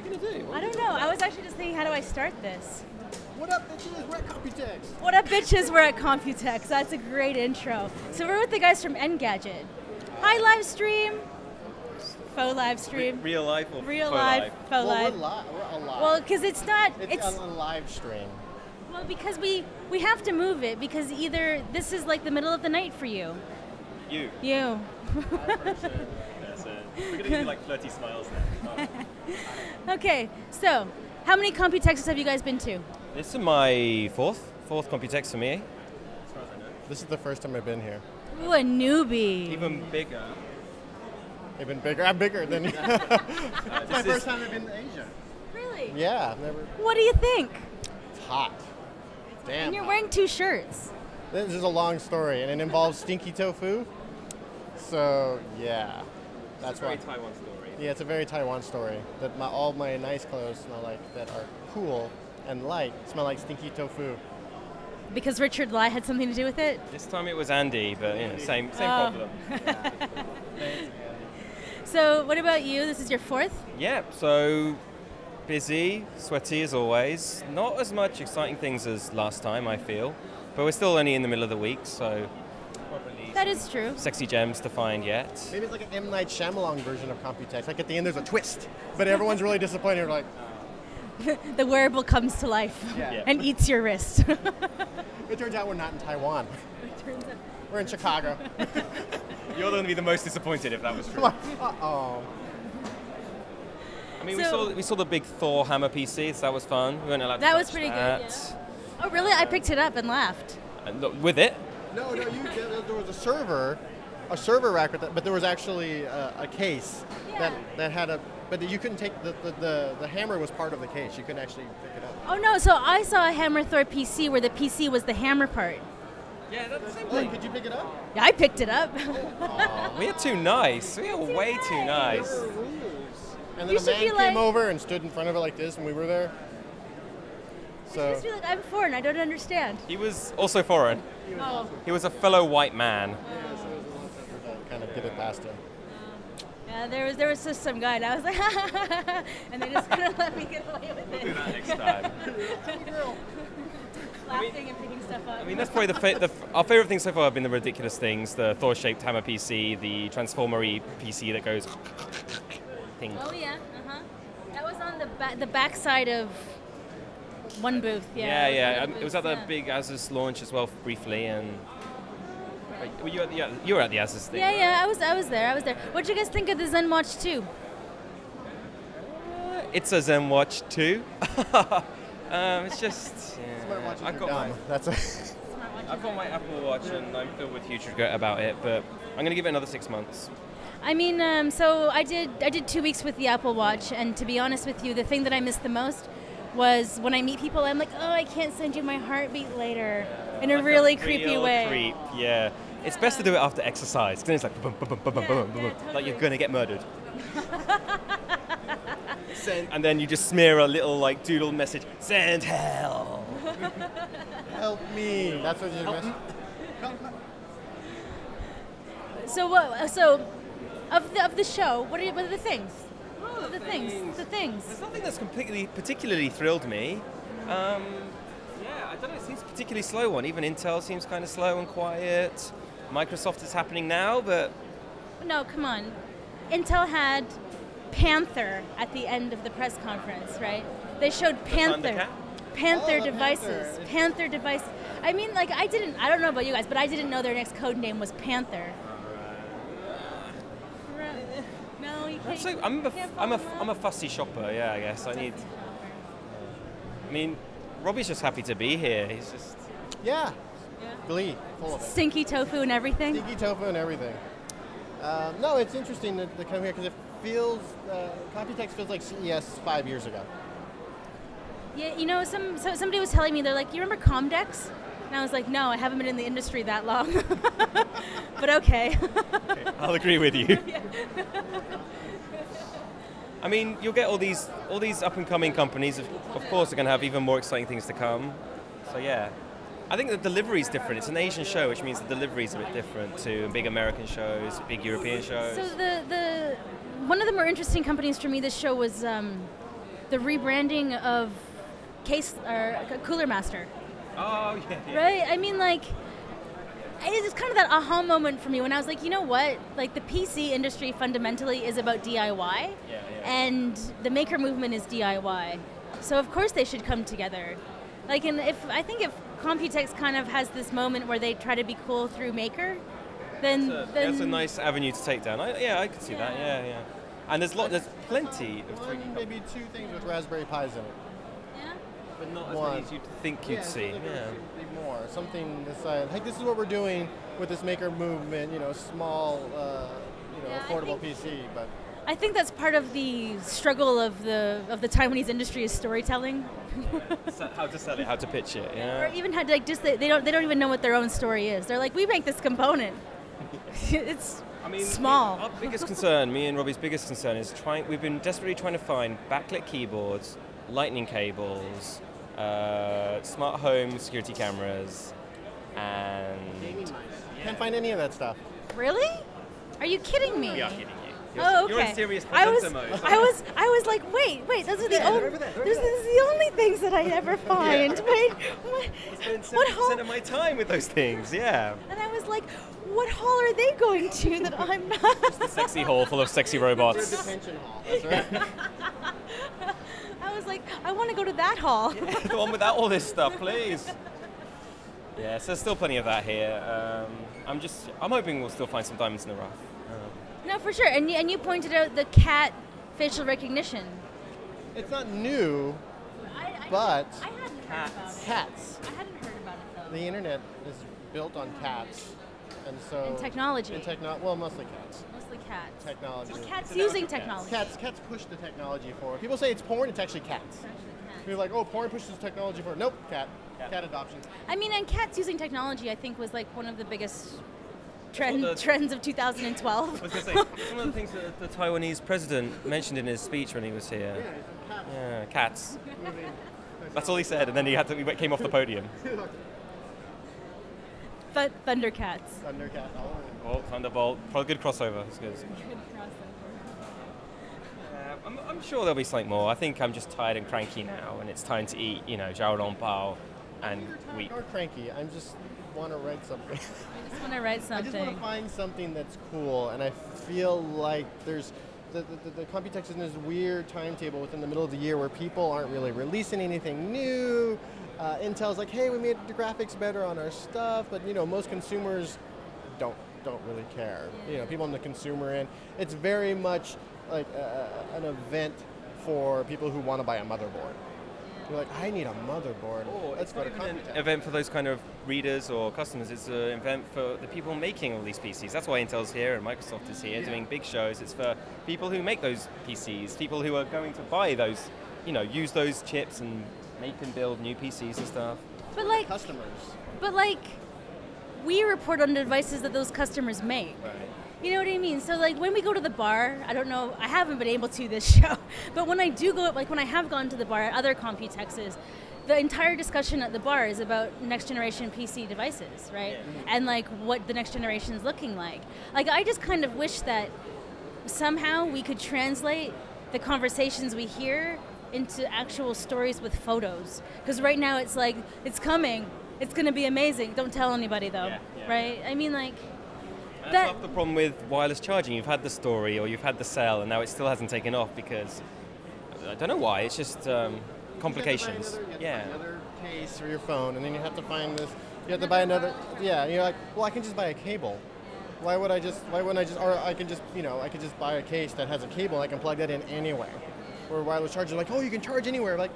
are you going to do? I don't know. I was actually just thinking, how do I start this? What up, bitches? We're at Computex. What up, bitches? We're at Computex. That's a great intro. So we're with the guys from Engadget. Hi, live stream. Faux live stream. Real life or Real faux live. live? Faux Well, live. we're alive. Well, because it's not. It's on a live stream. Well, because we have to move it because either this is like the middle of the night for you. You. You. That's it. We're going to give you like flirty smiles now. Okay, so how many Computexes have you guys been to? This is my fourth Computex for me. As far as I know. This is the first time I've been here. Ooh, a newbie. Even bigger. Even bigger. I'm bigger than you. It's my first time I've been to Asia. Really? Yeah, I've never. What do you think? It's hot. Damn. And you're hot. wearing 2 shirts. This is a long story, and it involves stinky tofu. So yeah, that's why. It's a very Taiwan story. Yeah, it's a very Taiwan story. That all my nice clothes smell like that are cool and light smell like stinky tofu. Because Richard Lai had something to do with it? This time it was Andy, but you know, same problem. So what about you? This is your 4th? Yeah, so busy, sweaty as always. Not as much exciting things as last time, I feel. But we're still only in the middle of the week, so probably That is true. sexy gems to find yet. Maybe it's like an M. Night Shyamalan version of Computex. Like at the end there's a twist, but everyone's really disappointed. We're like, The wearable comes to life Yeah. and eats your wrist. it turns out we're not in Taiwan. We're in Chicago. You're going to be the most disappointed if that was true. Uh-oh. I mean, So- we saw the big Thor hammer PC, so that was fun. We weren't allowed to That was touch pretty good, that. yeah. Oh, really? I picked it up and laughed. And look, with it, No, there was a server rack with that, but there was actually a case Yeah. that had a, but you couldn't take, the hammer was part of the case. You couldn't actually pick it up. Oh, no. So I saw a Hammer Thor PC where the PC was the hammer part. yeah, that's the same Oh, could you pick it up? Yeah, I picked it up. We are too nice. We are way too nice. There were rules. And You then a should be man like- came over and stood in front of it like this when we were there. I So just feel like I'm foreign. I don't understand. He was also foreign. Oh. He was a fellow white man. kind of get it past him. Yeah, there was just some guy, and I was like, and they just couldn't let me get away with it. Next time. Laughing and picking stuff up. I mean, that's probably our favorite things so far have been the ridiculous things: the Thor-shaped hammer PC, the Transformer-y PC that goes. thing. Oh yeah, That was on the backside of one booth. Yeah. Yeah. One of It was at the booths, big Asus launch as well, briefly, and. Were you at the? You were at the Asus thing. Yeah, I was there. What'd you guys think of the Zen Watch 2? It's a Zen Watch 2. It's just. Smartwatches I've are got dumb. my. That's a I've got my Apple Watch and I'm filled with huge regret about it, but I'm going to give it another 6 months. I mean, so I did 2 weeks with the Apple Watch, and to be honest with you, the thing that I missed the most was when I meet people, I'm like, oh, I can't send you my heartbeat later, in a Like really a creepy real way. Creep, yeah. It's best to do it after exercise, because then it's like, boom, boom, boom, boom, boom, boom, Yeah, like totally. you're going to get murdered. And then you just smear a little like doodle message, send hell. help me. That's what you missed. So what? So, of the show, what are the things? The things. There's nothing that's particularly thrilled me. Yeah, I don't know, it seems a particularly slow one. Even Intel seems kind of slow and quiet. Microsoft is happening now, but No, come on. Intel had Panther at the end of the press conference, right? They showed Panther. Thundercat? Panther Oh, the devices. Panther. Panther devices. I mean, like, I don't know about you guys, but I didn't know their next code name was Panther. No, you can't. so you I'm can't follow that? a fussy shopper. Yeah, I guess I mean, Robbie's just happy to be here. He's just. Yeah. Glee, full of it. Stinky tofu and everything. Stinky tofu and everything. No, it's interesting to come here because it feels, Computex feels like CES 5 years ago. Yeah, you know, somebody was telling me, they're like, you remember Comdex? And I was like, no, I haven't been in the industry that long. But okay. I'll agree with you. I mean, you'll get all these up and coming companies. Of course, are going to have even more exciting things to come. So yeah, I think the delivery's different. It's an Asian show, which means the delivery's a bit different to big American shows, big European shows. So the one of the more interesting companies for me this show was the rebranding of Cooler Master. Oh, yeah. Right? I mean, like, it's kind of that aha moment for me when I was like, you know what? Like, the PC industry fundamentally is about DIY, and the maker movement is DIY. So of course they should come together. Like, and I think if Computex kind of has this moment where they try to be cool through maker, then that's a nice avenue to take down. I could see that. Yeah. And there's plenty of 3D. Maybe 2 things with Raspberry Pis in it. Yeah. But not as many as you'd think you'd see. More. Something this size. Like, this is what we're doing with this maker movement, small, affordable PC. But I think that's part of the struggle of the Taiwanese industry is storytelling. How to sell it, how to pitch it. Yeah. Or even had like they don't even know what their own story is. They're like, we make this component. It's small. Our biggest concern, me and Robbie's biggest concern, is we've been desperately trying to find backlit keyboards, lightning cables, smart home security cameras, and can't find any of that stuff. Really? Are you kidding me? We are kidding you. Oh, okay. You're in serious presenter mode. I was like, wait, those are the only. This is the only things that I ever find. Yeah. Wait, I spend what 70% of my time with those things. Yeah. And I was like, what hall are they going to that I'm not? Just a sexy hall full of sexy robots. It's a detention hall. That's right. I was like, I want to go to that hall. Yeah, the one without all this stuff, please. Yeah, so there's still plenty of that here. I'm hoping we'll still find some diamonds in the rough. No, for sure. And you pointed out the cat facial recognition. It's not new, but I hadn't heard about it. cats. I hadn't heard about it though. The internet is built on cats, and so And technology. Well, mostly cats. Mostly cats. Technology. Well, cats using technology. Cats push the technology forward. People say it's porn. It's actually cats. People are like, oh, porn pushes technology forward. Nope, cat adoption. I mean, and cats using technology, I think, was like one of the biggest trends of 2012. I was going to say, some of the things that the Taiwanese president mentioned in his speech when he was here. Yeah, cats. That's all he said, and then he came off the podium. Thundercats. Thundercat. Oh, Thunderbolt. Probably good crossover. It's good. I'm sure there'll be something more. I think I'm just tired and cranky now, and it's time to eat, Zhao Long Bao and weep. Or cranky. I just want to write something. I just want to write something. I just want to find something that's cool, and I feel like there's the Computex is in this weird timetable within the middle of the year where people aren't really releasing anything new. Intel's like, hey, we made the graphics better on our stuff, but most consumers don't really care. People on the consumer end, it's very much like an event for people who want to buy a motherboard. You're like, I need a motherboard. Let's go to Computex. An event for those kind of readers or customers. It's an event for the people making all these PCs. That's why Intel's here and Microsoft is here doing big shows. It's for people who make those PCs, people who are going to buy those, use those chips and make and build new PCs and stuff. But like customers. But like, we report on the devices that those customers make. Right. You know what I mean? So like when we go to the bar, I don't know, I haven't been able to this show, but when I do go, like when I have gone to the bar at other Computexes, the entire discussion at the bar is about next generation PC devices, right? Yeah. And like what the next generation is looking like. Like I just kind of wish that somehow we could translate the conversations we hear into actual stories with photos. Because right now it's like, it's coming, it's going to be amazing. Don't tell anybody though, right? I mean like, that's half the problem with wireless charging. You've had the story or you've had the sale and now it still hasn't taken off because, I don't know why, it's just complications. You have to buy another case for your phone and then you have to find this, you have to buy another, and you're like, well, I can just buy a cable. Why wouldn't I just, or I can just, I could just buy a case that has a cable, I can plug that in anywhere. Or wireless charger, like, oh, you can charge anywhere. Like,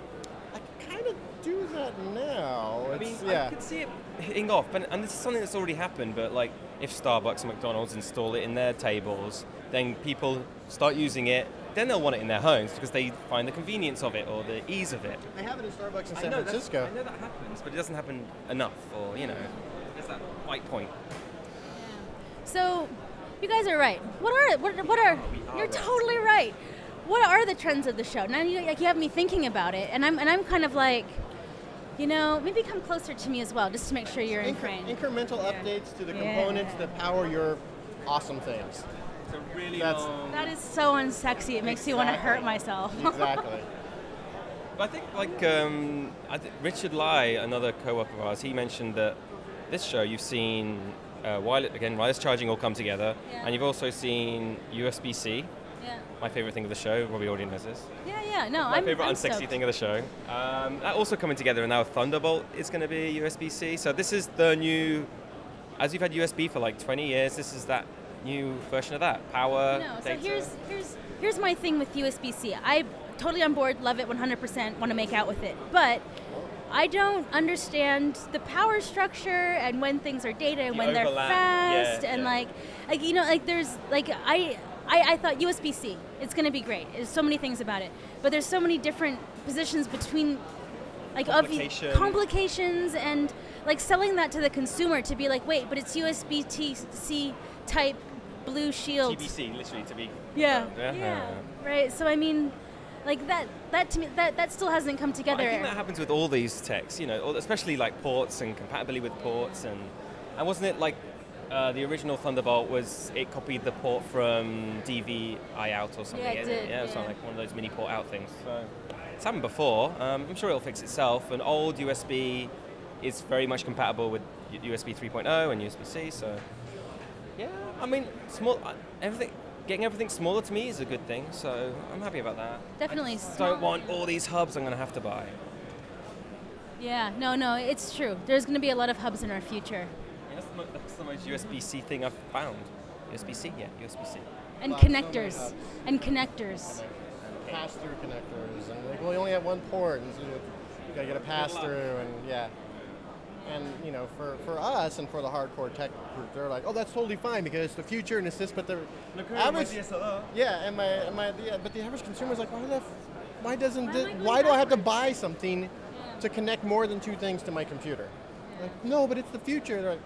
I kind of do that now. I could see it hitting off, and this is something that's already happened, but like, if Starbucks and McDonald's install it in their tables, then people start using it, then they'll want it in their homes because they find the convenience of it or the ease of it. They have it in Starbucks in San Francisco. I know that happens, but it doesn't happen enough, or, there's that white point. Yeah. So, you guys are right. What are you're totally right. What are the trends of the show? Now you have me thinking about it, and I'm kind of like, maybe come closer to me as well, just to make sure you're in frame. Incremental updates to the components that power your awesome things. It's a really long... That is so unsexy. It makes me want to hurt myself. Exactly. I think Richard Lai, another co-op of ours, he mentioned that this show you've seen wireless charging all come together, and you've also seen USB-C. Yeah. My favorite thing of the show. Robbie already knows this. Yeah. No, my favorite unsexy thing of the show. That also coming together, and now Thunderbolt is going to be USB-C. So this is the new. As you've had USB for like 20 years, this is that new version of that power. No, data. So here's my thing with USB-C. I'm totally on board, love it 100%, want to make out with it, but I don't understand the power structure and when things are data and when they're fast and like there's like I thought USB-C, it's going to be great. There's so many things about it, but there's so many different positions between like complications and like selling that to the consumer to be like, wait, but it's USB-C type blue shield. TBC, literally to be. Yeah. Right. So I mean, like that to me, that still hasn't come together. Well, I think that happens with all these techs, especially like ports and compatibility with ports, and wasn't it like the original Thunderbolt it copied the port from DVI out or something? Yeah, it did. Yeah, it was like one of those mini port out things. So it's happened before. I'm sure it'll fix itself. And old USB is very much compatible with USB 3.0 and USB-C. So yeah, I mean, getting everything smaller to me is a good thing, so I'm happy about that. Definitely. I don't want all these hubs I'm going to have to buy. Yeah, no, it's true. There's going to be a lot of hubs in our future. Yeah, that's the most USB-C thing I've found. USB-C? Yeah, USB-C. And connectors. And connectors. And pass-through connectors. And like, well, you only have one port, and so you got to get a pass-through, and yeah. And for us and for the hardcore tech group, they're like, oh, that's totally fine because it's the future and it's this. But the average, but the average consumer's like, why do I have to buy something to connect more than two things to my computer? Like, no, but it's the future. They're like,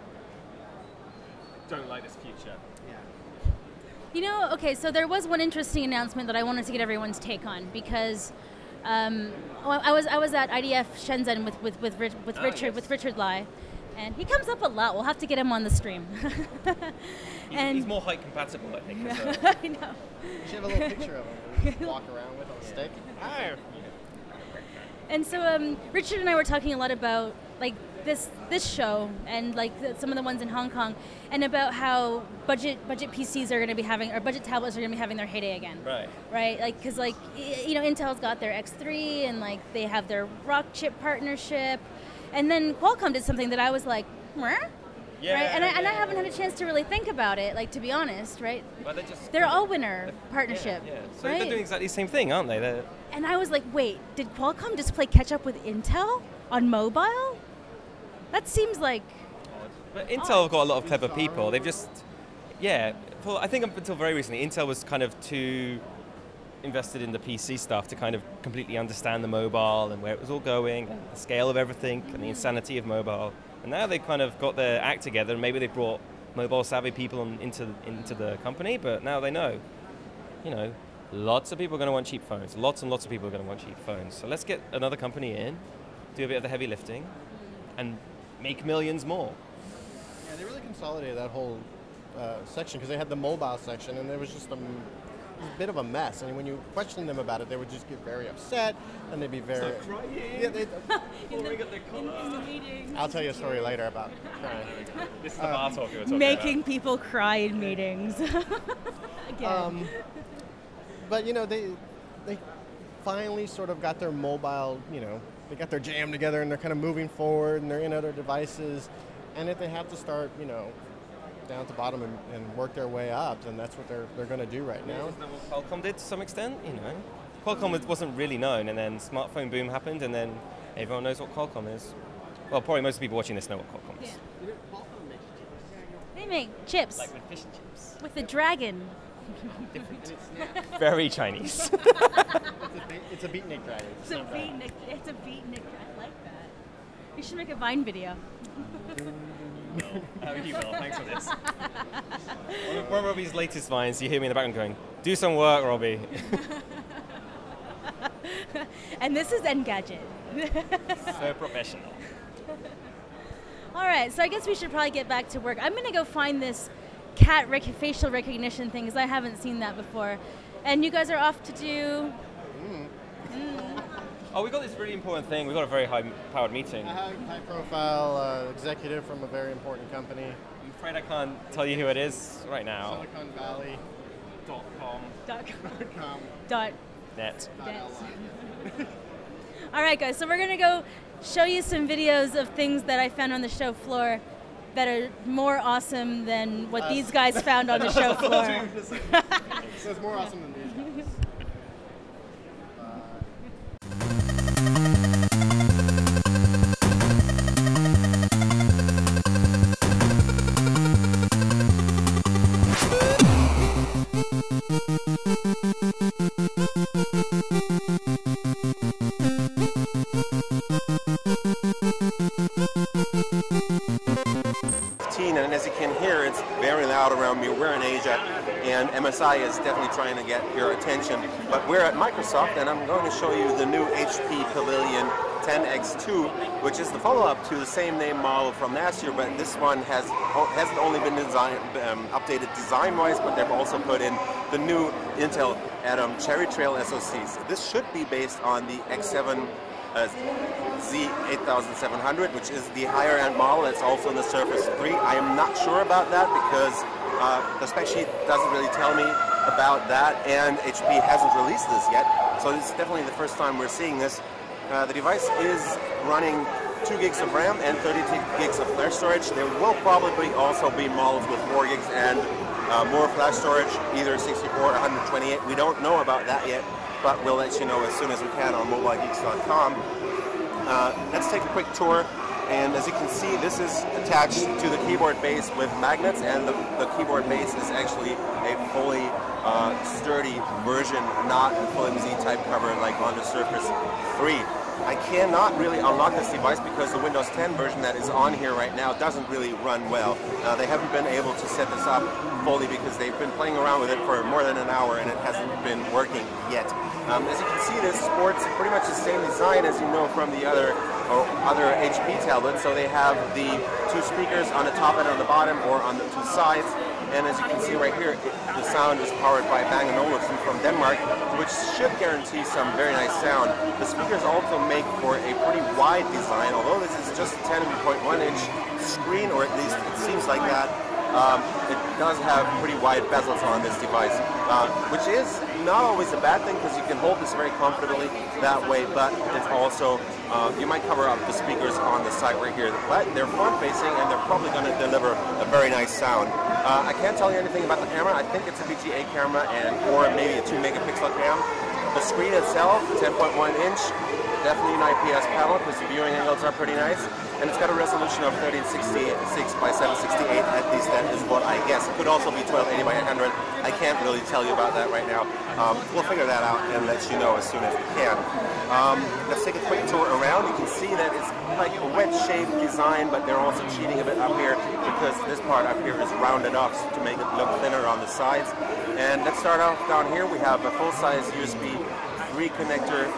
don't like this future. Yeah. Okay, so there was one interesting announcement that I wanted to get everyone's take on because. I was at IDF Shenzhen with Richard Lai, and he comes up a lot. We'll have to get him on the stream. He's more height compatible, I think. I know. You should have a little picture of him. Just walk around with on a stick. And so Richard and I were talking a lot about like this show and like some of the ones in Hong Kong, and about how budget PCs are going to be having, or budget tablets are going to be having their heyday again. Right. Like because like Intel's got their X3 and like they have their Rock chip partnership, and then Qualcomm did something that I was like, Meh? Yeah, right, and I haven't had a chance to really think about it, like to be honest, right? Well, they're all-winner partnership, So right? they're doing exactly the same thing, aren't they? And I was like, wait, did Qualcomm just play catch-up with Intel on mobile? That seems like... But Intel have got a lot of clever people. They've just... Yeah, I think up until very recently, Intel was kind of too invested in the PC stuff to kind of completely understand the mobile and where it was all going, and the scale of everything, and the insanity of mobile. And now they've kind of got their act together, and maybe they've brought mobile-savvy people into the company, but now they know. Lots of people are going to want cheap phones. Lots and lots of people are going to want cheap phones. So let's get another company in, do a bit of the heavy lifting, and make millions more. Yeah, they really consolidated that whole section because they had the mobile section, and there was just a bit of a mess. And when you question them about it, they would just get very upset, and they'd be very... Start crying. Yeah, in the meetings. I'll tell you a story later about crying. This is the bar talk we were talking making about. people cry in meetings. Again. But they finally sort of got their mobile, they got their jam together, and they're kind of moving forward, and they're in other devices. And if they have to start, down at the bottom and work their way up, then that's what they're going to do right now. Isn't that what Qualcomm did to some extent? Qualcomm wasn't really known, and then smartphone boom happened, and then everyone knows what Qualcomm is. Well, probably most people watching this know what Qualcomm is. Yeah. They make chips. Like with fish and chips. With the dragon. Different. Very Chinese. It's a beatnik dragon. It's a beatnik. I like that. You should make a Vine video. You will. Thanks for this. One of Robbie's latest Vines, you hear me in the background going, "Do some work, Robbie." And this is Engadget. So professional. All right, so I guess we should probably get back to work. I'm going to go find this cat facial recognition thing because I haven't seen that before. And you guys are off to do... Oh, we got this really important thing. We got a very high-powered meeting. A high-profile executive from a very important company. I'm afraid I can't tell you who it is right now. Silicon Valley. .com. Net. All right, guys. So we're gonna go show you some videos of things that I found on the show floor that are more awesome than what these guys found on the show floor. So it's more awesome than these guys. 15, and as you can hear, it's very loud around me. We're in Asia, and MSI is definitely trying to get your attention. But we're at Microsoft, and I'm going to show you the new HP Pavilion 10X2, which is the follow-up to the same name model from last year, but this one hasn't only been updated design-wise, but they've also put in the new Intel Atom Cherry Trail SoCs. This should be based on the X7 Z8700, which is the higher end model. It's also in the Surface 3. I am not sure about that because the spec sheet doesn't really tell me about that, and HP hasn't released this yet. So this is definitely the first time we're seeing this. The device is running 2 gigs of RAM and 32 gigs of flash storage. There will probably also be models with 4 gigs and more flash storage, either 64 or 128. We don't know about that yet, but we'll let you know as soon as we can on mobilegeeks.com. Let's take a quick tour, and as you can see, this is attached to the keyboard base with magnets, and the keyboard base is actually a fully sturdy version, not a flimsy type cover like on the Surface 3. I cannot really unlock this device because the Windows 10 version that is on here right now doesn't really run well. They haven't been able to set this up fully because they've been playing around with it for more than an hour and it hasn't been working yet. As you can see, this sports pretty much the same design as you know from the other HP tablets. So they have the 2 speakers on the top and on the bottom, or on the 2 sides. And as you can see right here, the sound is powered by Bang & Olufsen from Denmark, which should guarantee some very nice sound. The speakers also make for a pretty wide design, although this is just a 10.1-inch screen, or at least it seems like that. It does have pretty wide bezels on this device, which is not always a bad thing because you can hold this very comfortably that way, but it's also, you might cover up the speakers on the side right here, but they're front-facing and they're probably going to deliver a very nice sound. I can't tell you anything about the camera. I think it's a VGA camera or maybe a 2-megapixel cam. The screen itself, 10.1-inch, definitely an IPS panel because the viewing angles are pretty nice. And it's got a resolution of 1366 by 768, at least that is what I guess. It could also be 1280 by 800. I can't really tell you about that right now. We'll figure that out and let you know as soon as we can. Let's take a quick tour around. You can see that it's like a wedge-shaped design, but they're also cheating a bit up here because this part up here is rounded off to make it look thinner on the sides. And let's start off down here. We have a full-size USB 3 connector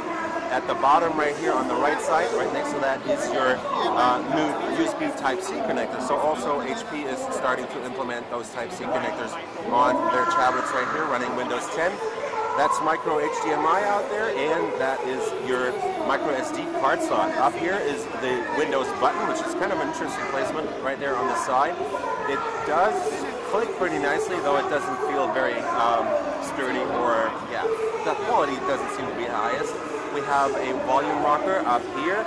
at the bottom right here on the right side. Right next to that is your new USB Type-C connector. So also HP is starting to implement those Type-C connectors on their tablets right here running Windows 10. That's micro HDMI out there, and that is your micro SD card slot. Up here is the Windows button, which is kind of an interesting placement right there on the side. It does click pretty nicely, though it doesn't feel very sturdy, or yeah, the quality doesn't seem to be the highest. We have a volume rocker up here,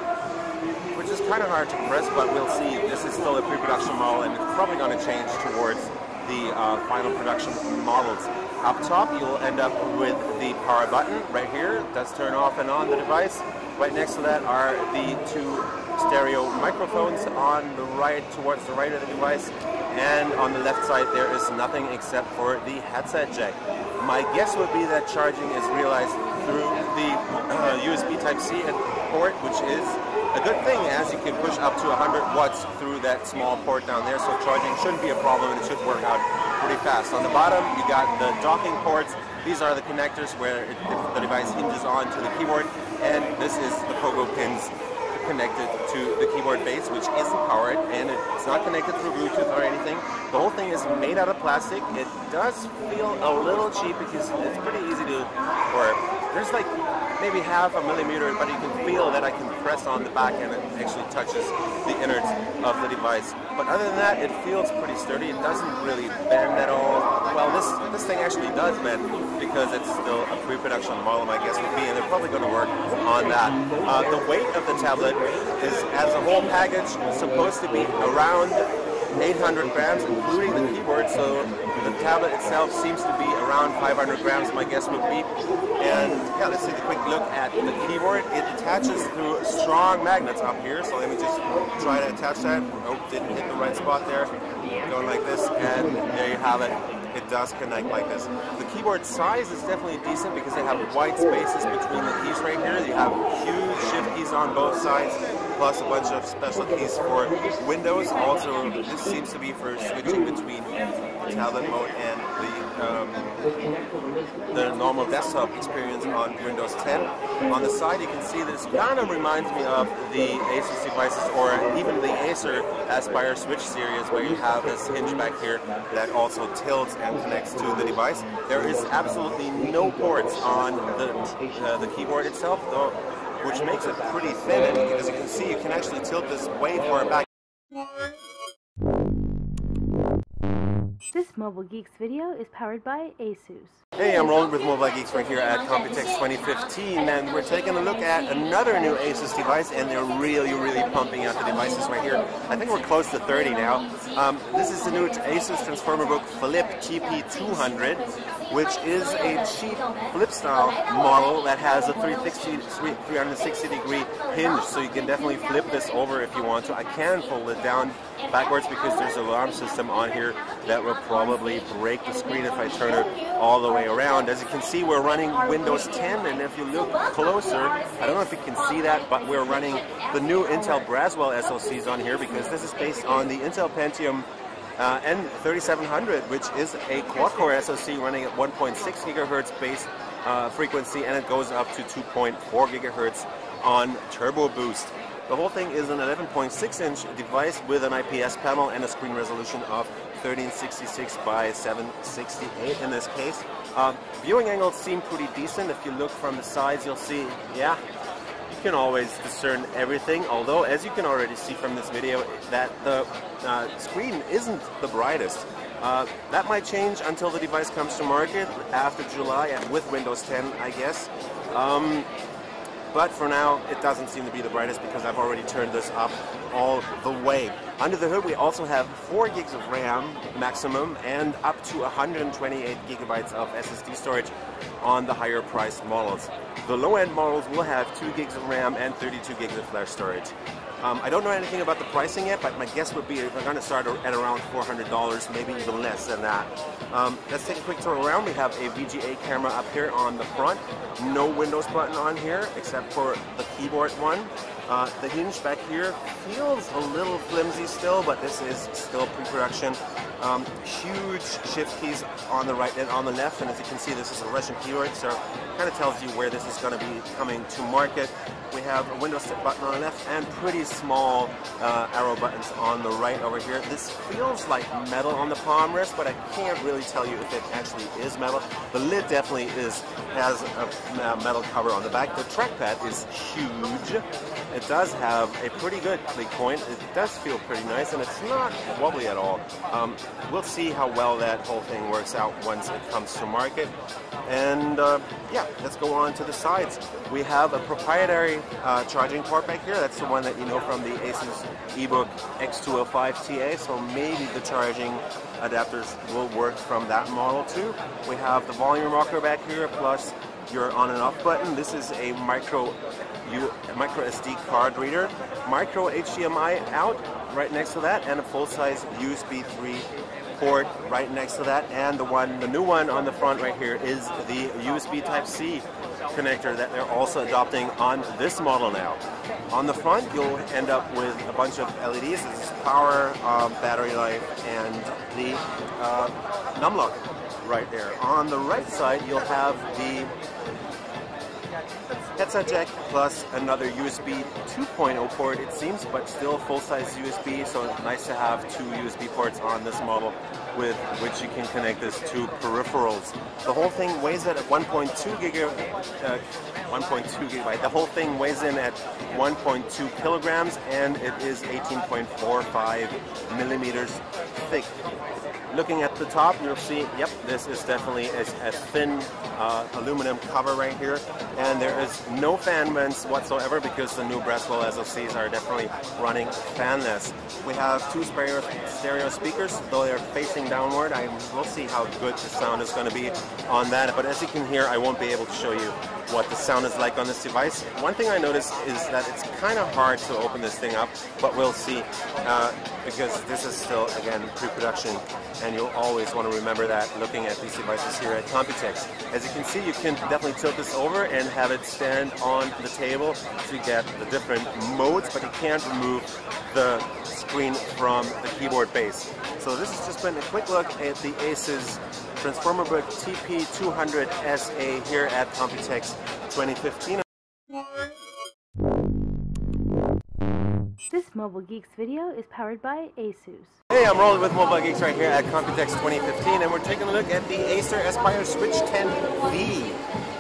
which is kind of hard to press, but we'll see. This is still a pre-production model, and it's probably going to change towards the final production models. Up top, you'll end up with the power button right here. It does turn off and on the device. Right next to that are the 2 stereo microphones on the right, towards the right of the device. And on the left side, there is nothing except for the headset jack. My guess would be that charging is realized through the USB Type-C port, which is a good thing, as you can push up to 100 watts through that small port down there, so charging shouldn't be a problem and it should work out pretty fast. On the bottom, you got the docking ports. These are the connectors where the device hinges onto the keyboard, and this is the pogo pins connected to the keyboard base, which isn't powered, and it's not connected through Bluetooth or anything. The whole thing is made out of plastic. It does feel a little cheap because it's pretty easy to, or there's like maybe half a millimeter, but you can feel that I can press on the back and it actually touches the innards of the device. But other than that, it feels pretty sturdy. It doesn't really bend at all. Well, this thing actually does bend because it's still a pre-production model, my guess would be, and they're probably going to work on that. The weight of the tablet is, as a whole package, supposed to be around 800 grams, including the keyboard, so the tablet itself seems to be around 500 grams, my guess would be. And yeah, let's take a quick look at the keyboard. It attaches through strong magnets up here, so let me just try to attach that. Oh, didn't hit the right spot there. Going like this, and there you have it. It does connect like this. The keyboard size is definitely decent because they have white spaces between the keys right here. You have huge shift keys on both sides, plus a bunch of special keys for Windows. Also, this seems to be for switching between tablet mode and the normal desktop experience on Windows 10. On the side, you can see this kind of reminds me of the Asus devices, or even the Acer Aspire Switch series, where you have this hinge back here that also tilts and connects to the device. There is absolutely no ports on the keyboard itself, though, which makes it pretty thin, and as you can see, you can actually tilt this way far back. This Mobile Geeks video is powered by Asus. Hey, I'm rolling with Mobile Geeks right here at Computex 2015, and we're taking a look at another new Asus device, and they're really pumping out the devices right here. I think we're close to 30 now. This is the new Asus Transformer Book Flip TP200, which is a cheap flip style model that has a 360 degree hinge, so you can definitely flip this over if you want to. I can fold it down backwards because there's an alarm system on here that will probably break the screen if I turn it all the way around. As you can see, we're running Windows 10, and if you look closer, I don't know if you can see that, but we're running the new Intel Braswell SoCs on here because this is based on the Intel Pentium N3700, which is a quad-core SoC running at 1.6 gigahertz base frequency, and it goes up to 2.4 gigahertz on Turbo Boost. The whole thing is an 11.6-inch device with an IPS panel and a screen resolution of 1366 by 768 in this case. Viewing angles seem pretty decent. If you look from the sides, you'll see, yeah, you can always discern everything, although as you can already see from this video that the screen isn't the brightest. That might change until the device comes to market after July and with Windows 10, I guess. But for now, it doesn't seem to be the brightest because I've already turned this up all the way. Under the hood, we also have 4 gigs of RAM maximum and up to 128 gigabytes of SSD storage on the higher priced models. The low-end models will have 2 gigs of RAM and 32 gigs of flash storage. I don't know anything about the pricing yet, but my guess would be they're going to start at around $400, maybe even less than that. Let's take a quick tour around. We have a VGA camera up here on the front. No Windows button on here, except for the keyboard one. The hinge back here feels a little flimsy still, but this is still pre-production. Huge shift keys on the right and on the left, and as you can see, this is a Russian keyboard, so it kind of tells you where this is going to be coming to market. We have a Windows button on the left and pretty small arrow buttons on the right over here. This feels like metal on the palm rest, but I can't really tell you if it actually is metal. The lid definitely has a metal cover on the back. The trackpad is huge. It does have a pretty good click point. It does feel pretty nice, and it's not wobbly at all. We'll see how well that whole thing works out once it comes to market. And yeah, let's go on to the sides. We have a proprietary charging port back here. That's the one that you know from the Asus eBook X205TA, so maybe the charging adapters will work from that model too. We have the volume rocker back here, plus your on and off button. This is a micro SD card reader, micro HDMI out right next to that, and a full-size USB 3 port right next to that. And the new one on the front right here is the USB Type-C connector that they're also adopting on this model now. On the front, you'll end up with a bunch of LEDs. This is power, battery life, and the numlock right there. On the right side, you'll have the headset jack plus another USB 2.0 port, it seems, but still full-size USB, so it's nice to have 2 USB ports on this model with which you can connect this to peripherals. The whole thing weighs in at 1.2 gigabyte. The whole thing weighs in at 1.2 kilograms, and it is 18.45 millimeters thick. Looking at the top, you'll see, yep, this is definitely a thin aluminum cover right here, and there is no fan vents whatsoever because the new Braswell SoCs are definitely running fanless. We have 2 stereo speakers, though they're facing downward. I will see how good the sound is going to be on that, but as you can hear, I won't be able to show you what the sound is like on this device. One thing I noticed is that it's kind of hard to open this thing up, but we'll see, because this is still, again, pre-production, and you'll always want to remember that looking at these devices here at Computex. As you can see, you can definitely tilt this over and have it stand on the table so you get the different modes, but you can't remove the screen from the keyboard base. So this has just been a quick look at the Asus Transformer Book TP200SA here at Computex 2015. This Mobile Geeks video is powered by Asus. Hey, I'm rolling with Mobile Geeks right here at Computex 2015, and we're taking a look at the Acer Aspire Switch 10V.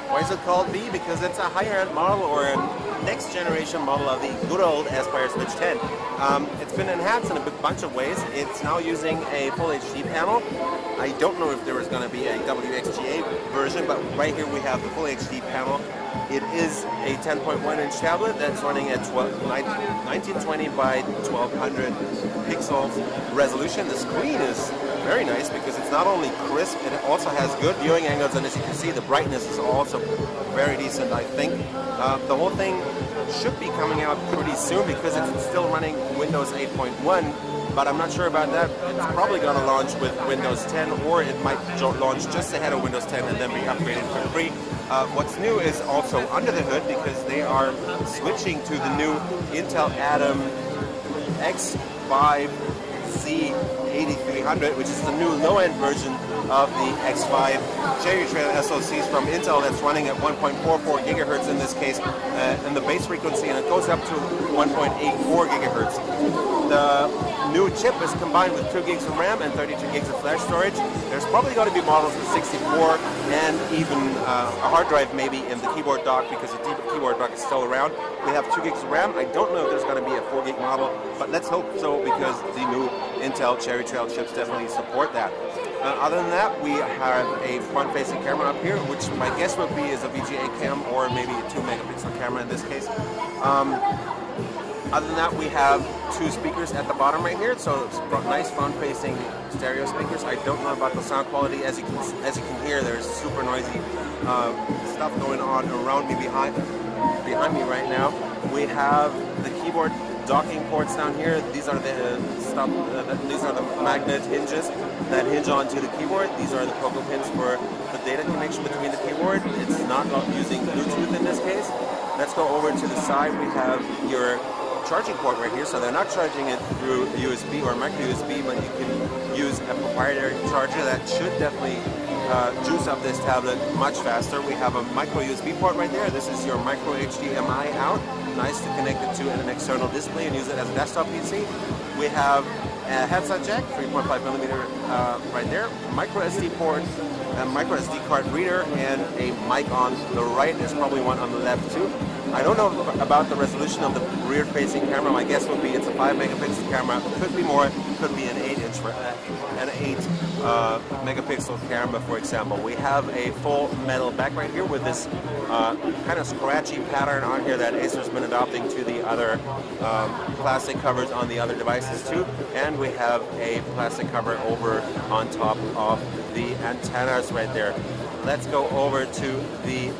Why is it called V? Because it's a higher-end model, or a next-generation model of the good old Aspire Switch 10. It's been enhanced in a bunch of ways. It's now using a Full HD panel. I don't know if there is going to be a WXGA version, but right here we have the Full HD panel. It is a 10.1-inch tablet that's running at 1920 by 1200 pixels resolution. The screen is very nice because it's not only crisp, it also has good viewing angles, and as you can see, the brightness is also very decent, I think. The whole thing should be coming out pretty soon because it's still running Windows 8.1, but I'm not sure about that. It's probably going to launch with Windows 10, or it might launch just ahead of Windows 10 and then be upgraded for free. What's new is also under the hood, because they are switching to the new Intel Atom X5Z8300, which is the new low-end version of the X5 Cherry Trail SoCs from Intel that's running at 1.44 gigahertz in this case, in the base frequency, and it goes up to 1.84 gigahertz. The new chip is combined with 2 gigs of RAM and 32 gigs of flash storage. There's probably going to be models with 64 and even a hard drive maybe in the keyboard dock, because the keyboard dock is still around. We have 2 gigs of RAM. I don't know if there's going to be a 4 gig model, but let's hope so, because the new Intel Cherry Trail chips definitely support that. Other than that, we have a front-facing camera up here, which my guess would be is a VGA cam, or maybe a 2 megapixel camera in this case. Other than that, we have 2 speakers at the bottom right here, so it's nice front-facing stereo speakers. I don't know about the sound quality. As you can hear, there's super noisy stuff going on around me behind me right now. We have the keyboard docking ports down here. These are the these are the magnet hinges that hinge onto the keyboard. These are the pogo pins for the data connection between the keyboard. It's not using Bluetooth in this case. Let's go over to the side. We have your charging port right here, so they're not charging it through USB or micro USB, but you can use a proprietary charger that should definitely juice up this tablet much faster. We have a micro USB port right there. This is your micro HDMI out. Nice to connect it to an external display and use it as a desktop PC. We have a headset jack, 3.5 millimeter right there, micro SD port, a micro SD card reader, and a mic on the right. There's probably one on the left too. I don't know about the resolution of the rear-facing camera. My guess would be it's a 5 megapixel camera. Could be more. Could be an 8 megapixel camera, for example. We have a full metal back right here with this kind of scratchy pattern on here that Acer's been adopting to the other plastic covers on the other devices too. And we have a plastic cover over on top of the antennas right there. Let's go over to the,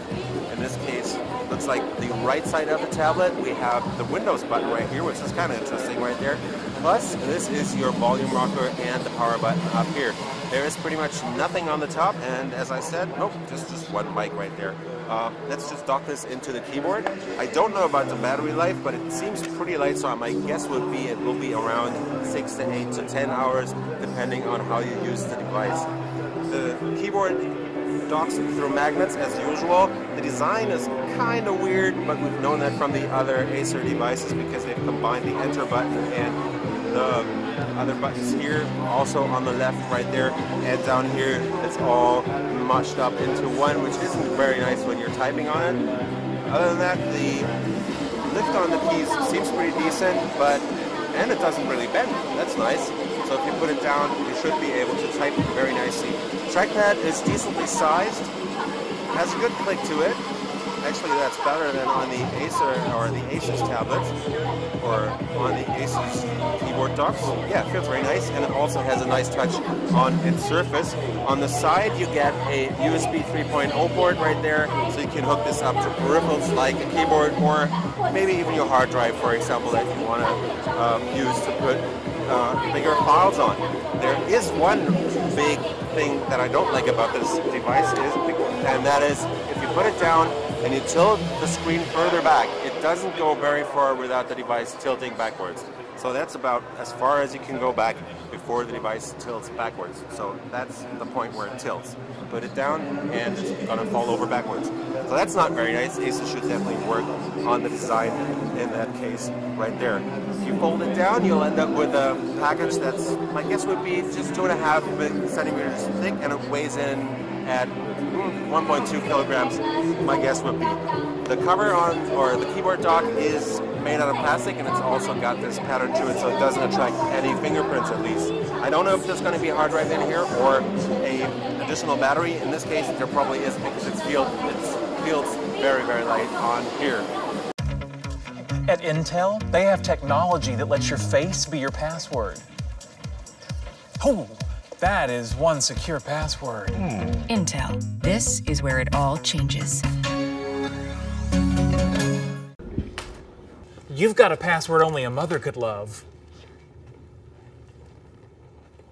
in this case, looks like the right side of the tablet. We have the Windows button right here, which is kind of interesting right there. Plus, this is your volume rocker and the power button up here. There is pretty much nothing on the top, and as I said, nope, just one mic right there. Let's just dock this into the keyboard. I don't know about the battery life, but it seems pretty light, so my guess would be it will be around 6 to 8 to 10 hours, depending on how you use the device. The keyboard docks through magnets as usual. The design is kind of weird, but we've known that from the other Acer devices because they've combined the enter button and the other buttons here, also on the left right there, and down here it's all mushed up into one, which isn't very nice when you're typing on it. Other than that, the lift on the keys seems pretty decent, and it doesn't really bend. That's nice. So if you put it down, you should be able to type very nicely. Trackpad is decently sized, has a good click to it. Actually, that's better than on the Acer or the Asus tablets or on the Asus keyboard docks. Yeah, it feels very nice, and it also has a nice touch on its surface. On the side, you get a USB 3.0 port right there, so you can hook this up to peripherals like a keyboard or maybe even your hard drive, for example, that you want to use to put bigger files on. There is one big thing that I don't like about this device, and that is if you put it down and you tilt the screen further back, it doesn't go very far without the device tilting backwards. So that's about as far as you can go back before the device tilts backwards. So that's the point where it tilts. Put it down and it's going to fall over backwards. So that's not very nice. Asus should definitely work on the design in that case right there. If you fold it down, you'll end up with a package that's, my guess would be just 2.5 centimeters thick, and it weighs in at 1.2 kilograms, my guess would be. The cover on, or the keyboard dock, is made out of plastic, and it's also got this pattern to it, so it doesn't attract any fingerprints at least. I don't know if there's going to be a hard drive in here or a additional battery. In this case, there probably is, because it feels very, very light on here. At Intel, they have technology that lets your face be your password. Oh, that is one secure password. Intel. This is where it all changes. You've got a password only a mother could love.